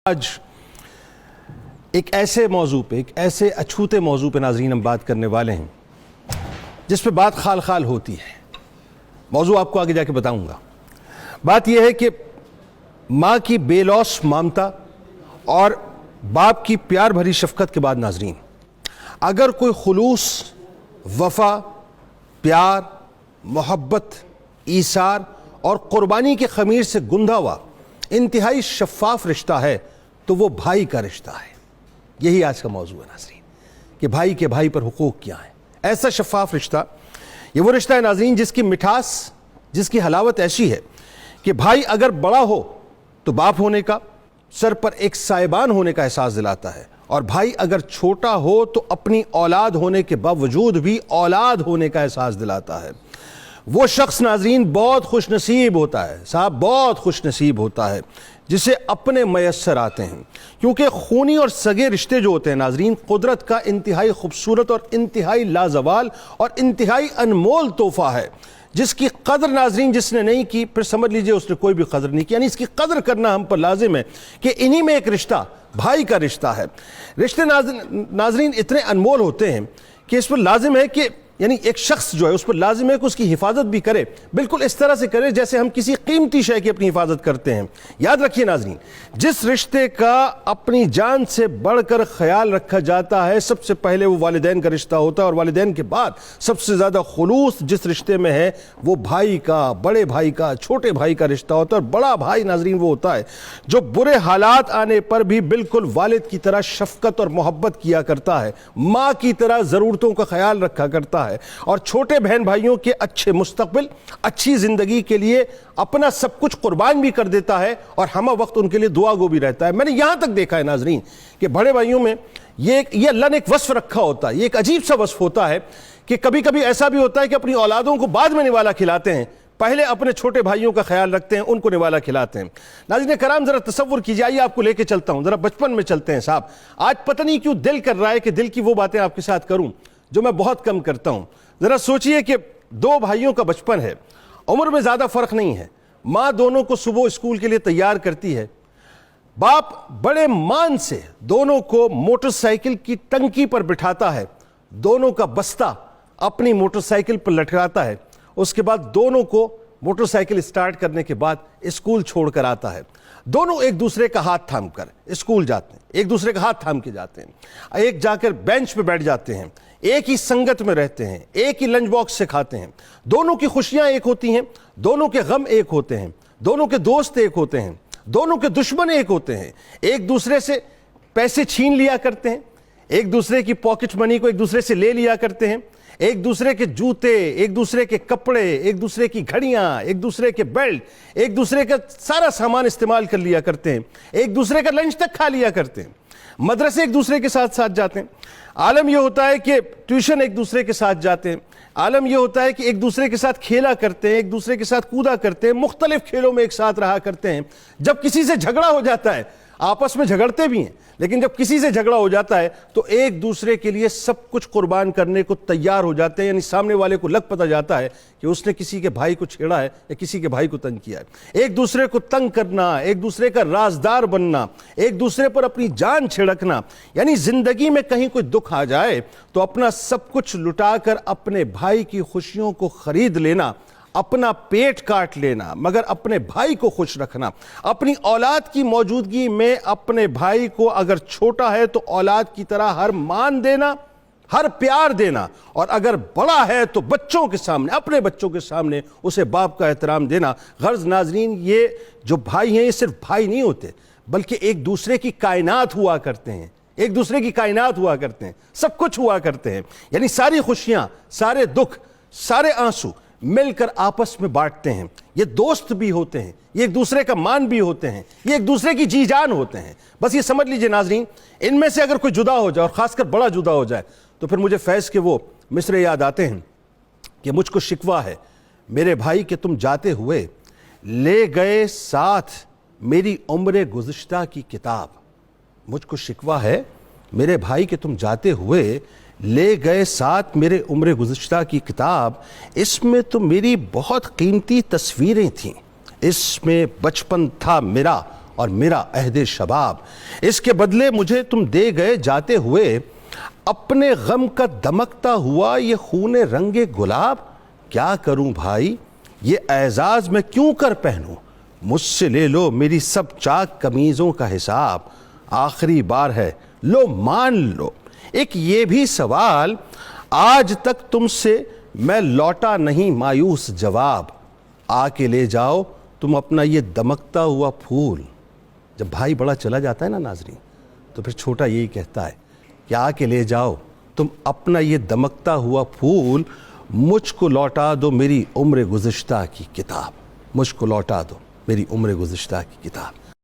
آج ایک ایسے موضوع پہ، ایک ایسے اچھوتے موضوع پہ ناظرین ہم بات کرنے والے ہیں جس پہ بات خال خال ہوتی ہے۔ موضوع آپ کو آگے جا کے بتاؤں گا۔ بات یہ ہے کہ ماں کی بے لوث ممتا اور باپ کی پیار بھری شفقت کے بعد ناظرین اگر کوئی خلوص، وفا، پیار، محبت، ایثار اور قربانی کے خمیر سے گندھا ہوا انتہائی شفاف رشتہ ہے تو وہ بھائی کا رشتہ ہے۔ یہی آج کا موضوع ہے ناظرین کہ بھائی کے بھائی پر حقوق کیا ہیں۔ ایسا شفاف رشتہ، یہ وہ رشتہ ہے ناظرین جس کی مٹھاس، جس کی حلاوت ایسی ہے کہ بھائی اگر بڑا ہو تو باپ ہونے کا، سر پر ایک سائبان ہونے کا احساس دلاتا ہے، اور بھائی اگر چھوٹا ہو تو اپنی اولاد ہونے کے باوجود بھی اولاد ہونے کا احساس دلاتا ہے۔ وہ شخص ناظرین بہت خوش نصیب ہوتا ہے، صاحب بہت خوش نصیب ہوتا ہے جسے اپنے میسر آتے ہیں، کیونکہ خونی اور سگے رشتے جو ہوتے ہیں ناظرین قدرت کا انتہائی خوبصورت اور انتہائی لازوال اور انتہائی انمول تحفہ ہے، جس کی قدر ناظرین جس نے نہیں کی پھر سمجھ لیجئے اس نے کوئی بھی قدر نہیں کی۔ یعنی اس کی قدر کرنا ہم پر لازم ہے کہ انہی میں ایک رشتہ بھائی کا رشتہ ہے۔ رشتے ناظرین اتنے انمول ہوتے ہیں کہ اس پر لازم ہے کہ یعنی ایک شخص جو ہے اس پر لازم ہے کہ اس کی حفاظت بھی کرے، بالکل اس طرح سے کرے جیسے ہم کسی قیمتی شے کی اپنی حفاظت کرتے ہیں۔ یاد رکھیے ناظرین، جس رشتے کا اپنی جان سے بڑھ کر خیال رکھا جاتا ہے سب سے پہلے وہ والدین کا رشتہ ہوتا ہے، اور والدین کے بعد سب سے زیادہ خلوص جس رشتے میں ہے وہ بھائی کا، بڑے بھائی کا، چھوٹے بھائی کا رشتہ ہوتا ہے۔ اور بڑا بھائی ناظرین وہ ہوتا ہے جو برے حالات آنے پر بھی بالکل والد کی طرح شفقت اور محبت کیا کرتا ہے، ماں کی طرح ضرورتوں کا خیال رکھا کرتا ہے، اور چھوٹے بہن بھائیوں کے اچھے مستقبل، اچھی زندگی کے لیے اپنا سب کچھ قربان بھی کر دیتا ہے اور ہمہ وقت ان کے لیے دعا گو بھی رہتا ہے۔ میں نے یہاں تک دیکھا ہے ناظرین کہ بڑے بھائیوں میں یہ اللہ نے ایک وصف رکھا ہوتا ہے، یہ ایک عجیب سا وصف ہوتا ہے کہ کبھی کبھی ایسا بھی ہوتا ہے کہ اپنی اولادوں کو بعد میں نوالا کھلاتے ہیں، پہلے اپنے چھوٹے بھائیوں کا خیال رکھتے ہیں، ان کو نوالا کھلاتے ہیں۔ ناظرین کرام ذرا تصور کیجیے، آئیے آپ کو لے کے چلتا ہوں، ذرا بچپن میں چلتے ہیں صاحب۔ آج پتہ نہیں کیوں دل کر رہا ہے کہ دل کی وہ باتیں آپ کے ساتھ کروں جو میں بہت کم کرتا ہوں۔ ذرا سوچئے کہ دو بھائیوں کا بچپن ہے، عمر میں زیادہ فرق نہیں ہے، ماں دونوں کو صبح اسکول کے لیے تیار کرتی ہے، باپ بڑے مان سے دونوں کو موٹر سائیکل کی ٹنکی پر بٹھاتا ہے، دونوں کا بستہ اپنی موٹر سائیکل پر لٹکاتا ہے، اس کے بعد دونوں کو موٹر سائیکل اسٹارٹ کرنے کے بعد اسکول چھوڑ کر آتا ہے۔ دونوں ایک دوسرے کا ہاتھ تھام کر اسکول جاتے ہیں، ایک دوسرے کا ہاتھ تھام کے جاتے ہیں، ایک جا کر بینچ پہ بیٹھ جاتے ہیں، ایک ہی سنگت میں رہتے ہیں، ایک ہی لنچ باکس سے کھاتے ہیں، دونوں کی خوشیاں ایک ہوتی ہیں، دونوں کے غم ایک ہوتے ہیں، دونوں کے دوست ایک ہوتے ہیں، دونوں کے دشمن ایک ہوتے ہیں، ایک دوسرے سے پیسے چھین لیا کرتے ہیں، ایک دوسرے کی پاکٹ منی کو ایک دوسرے سے لے لیا کرتے ہیں، ایک دوسرے کے جوتے، ایک دوسرے کے کپڑے، ایک دوسرے کی گھڑیاں، ایک دوسرے کے بیلٹ، ایک دوسرے کا سارا سامان استعمال کر لیا کرتے ہیں، ایک دوسرے کا لنچ تک کھا لیا کرتے ہیں، مدرسے ایک دوسرے کے ساتھ ساتھ جاتے ہیں۔ عالم یہ ہوتا ہے کہ ٹیوشن ایک دوسرے کے ساتھ جاتے ہیں، عالم یہ ہوتا ہے کہ ایک دوسرے کے ساتھ کھیلا کرتے ہیں، ایک دوسرے کے ساتھ کودا کرتے ہیں، مختلف کھیلوں میں ایک ساتھ رہا کرتے ہیں۔ جب کسی سے جھگڑا ہو جاتا ہے، آپس میں جھگڑتے بھی ہیں، لیکن جب کسی سے جھگڑا ہو جاتا ہے تو ایک دوسرے کے لیے سب کچھ قربان کرنے کو تیار ہو جاتے ہیں۔ یعنی سامنے والے کو لگ پتہ جاتا ہے کہ اس نے کسی کے بھائی کو چھیڑا ہے یا کسی کے بھائی کو تنگ کیا ہے۔ ایک دوسرے کو تنگ کرنا، ایک دوسرے کا رازدار بننا، ایک دوسرے پر اپنی جان چھڑکنا، یعنی زندگی میں کہیں کوئی دکھ آ جائے تو اپنا سب کچھ لٹا کر اپنے بھائی کی خوشیوں کو خرید لینا، اپنا پیٹ کاٹ لینا مگر اپنے بھائی کو خوش رکھنا، اپنی اولاد کی موجودگی میں اپنے بھائی کو اگر چھوٹا ہے تو اولاد کی طرح ہر مان دینا، ہر پیار دینا، اور اگر بڑا ہے تو بچوں کے سامنے، اپنے بچوں کے سامنے اسے باپ کا احترام دینا۔ غرض ناظرین یہ جو بھائی ہیں یہ صرف بھائی نہیں ہوتے بلکہ ایک دوسرے کی کائنات ہوا کرتے ہیں، ایک دوسرے کی کائنات ہوا کرتے ہیں، سب کچھ ہوا کرتے ہیں۔ یعنی ساری خوشیاں، سارے دکھ، سارے آنسو مل کر آپس میں بانٹتے ہیں۔ یہ دوست بھی ہوتے ہیں، یہ ایک دوسرے کا مان بھی ہوتے ہیں، یہ ایک دوسرے کی جی جان ہوتے ہیں۔ بس یہ سمجھ لیجئے ناظرین، ان میں سے اگر کوئی جدا ہو جائے اور خاص کر بڑا جدا ہو جائے تو پھر مجھے فیض کے وہ مصرے یاد آتے ہیں کہ مجھ کو شکوہ ہے میرے بھائی کہ تم جاتے ہوئے لے گئے ساتھ میری عمر گزشتہ کی کتاب۔ مجھ کو شکوہ ہے میرے بھائی کہ تم جاتے ہوئے لے گئے ساتھ میرے عمر گزشتہ کی کتاب، اس میں تو میری بہت قیمتی تصویریں تھیں، اس میں بچپن تھا میرا اور میرا عہد شباب، اس کے بدلے مجھے تم دے گئے جاتے ہوئے اپنے غم کا دمکتا ہوا یہ خون رنگ گلاب۔ کیا کروں بھائی یہ اعزاز میں کیوں کر پہنوں، مجھ سے لے لو میری سب چاک قمیضوں کا حساب، آخری بار ہے لو مان لو۔ ایک یہ بھی سوال آج تک تم سے میں لوٹا نہیں مایوس جواب، آ کے لے جاؤ تم اپنا یہ دمکتا ہوا پھول۔ جب بھائی بڑا چلا جاتا ہے نا ناظرین، تو پھر چھوٹا یہی کہتا ہے کہ آ کے لے جاؤ تم اپنا یہ دمکتا ہوا پھول، مجھ کو لوٹا دو میری عمر گزشتہ کی کتاب، مجھ کو لوٹا دو میری عمر گزشتہ کی کتاب۔